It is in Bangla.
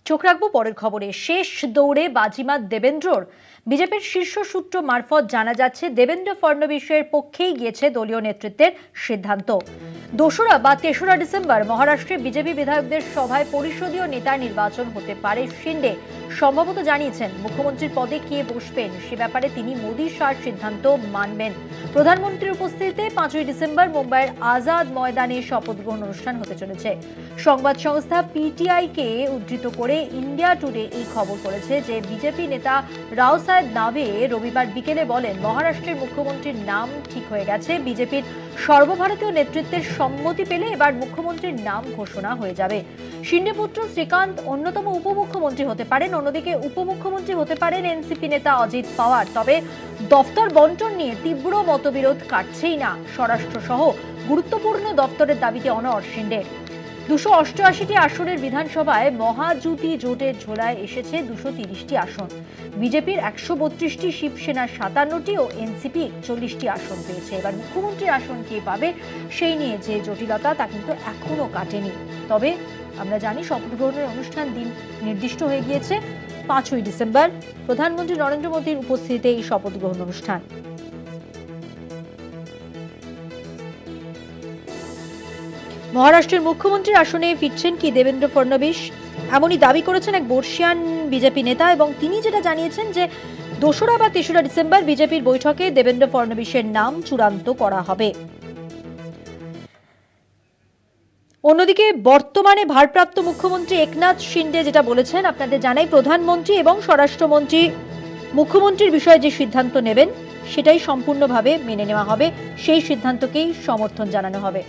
চোখ রাখবো পরের খবরে। শেষ দৌড়ে বাজিমাত দেবেন্দ্রর। বিজেপির শীর্ষ সূত্র মারফত জানা যাচ্ছে দেবেন্দ্র ফডনবিসের পক্ষেই গিয়েছে দলীয় নেতৃত্বের সিদ্ধান্ত। 2রা বা 3রা ডিসেম্বর মহারাষ্ট্রে বিজেপি বিধায়কদের সভায় পরিষদীয় নেতা নির্বাচন হতে পারে। শিন্ডে সম্ভবত জানিয়েছেন মুখ্যমন্ত্রীর পদে কে বসবেন সে ব্যাপারে তিনি মোদী শাহর সিদ্ধান্ত মানবেন। প্রধানমন্ত্রীর উপস্থিতিতে 5ই ডিসেম্বর মুম্বাইয়ের আজাদ ময়দানে শপথ গ্রহণ অনুষ্ঠান হতে চলেছে। সংবাদ সংস্থা পিটিআই কে উদ্ধৃত করে ইন্ডিয়া টুডে এই খবর করেছে যে বিজেপি নেতা রাও সাহেব নাভে রবিবার বিকেলে বলেন মহারাষ্ট্রের মুখ্যমন্ত্রীর নাম ঠিক হয়ে গেছে। বিজেপির সর্বভারতীয় নেতৃত্বের সম্মতি পেলে এবার মুখ্যমন্ত্রীর নাম ঘোষণা হয়ে যাবে। শিন্ডে পুত্র শ্রীকান্ত অন্যতম উপমুখ্যমন্ত্রী হতে পারেন। অন্যদিকে উপমুখ্যমন্ত্রী হতে পারেন এনসিপি নেতা অজিত পাওয়ার। তবে দফতর বন্টন নিয়ে তীব্র মতবিরোধ কাটছেই না। স্বরাষ্ট্র সহ গুরুত্বপূর্ণ দফতরের দাবিতে অনড় শিন্ডে। 288টি আসনের বিধানসভায় মহাজুতি জোটের ঝোলায় এসেছে 230টি আসন। বিজেপির 132টি, শিবসেনার 57টি ও এনসিপি 41টি আসন পেয়েছে। এবার মুখ্যমন্ত্রীর আসন কে পাবে সেই নিয়ে যে জটিলতা তা কিন্তু এখনো কাটেনি। তবে আমরা জানি শপথ গ্রহণের অনুষ্ঠান দিন নির্দিষ্ট হয়ে গিয়েছে 5ই ডিসেম্বর। প্রধানমন্ত্রী নরেন্দ্র মোদীর উপস্থিতিতে এই শপথ গ্রহণ অনুষ্ঠান। মহারাষ্ট্রের মুখ্যমন্ত্রীর আসনে ফিরছেন কি দেবেন্দ্র ফডনবিস, এমনই দাবি করেছেন এক বর্ষিয়ান বিজেপি নেতা। এবং তিনি যেটা জানিয়েছেন যে 2রা বা 3রা ডিসেম্বর বিজেপির বৈঠকে দেবেন্দ্র ফডনবিসের নাম চূড়ান্ত করা হবে। অন্যদিকে বর্তমানে ভারপ্রাপ্ত মুখ্যমন্ত্রী একনাথ শিন্ডে যেটা বলেছেন আপনাদের জানাই, প্রধানমন্ত্রী এবং স্বরাষ্ট্রমন্ত্রী মুখ্যমন্ত্রীর বিষয়ে যে সিদ্ধান্ত নেবেন সেটাই সম্পূর্ণভাবে মেনে নেওয়া হবে, সেই সিদ্ধান্তকেই সমর্থন জানানো হবে।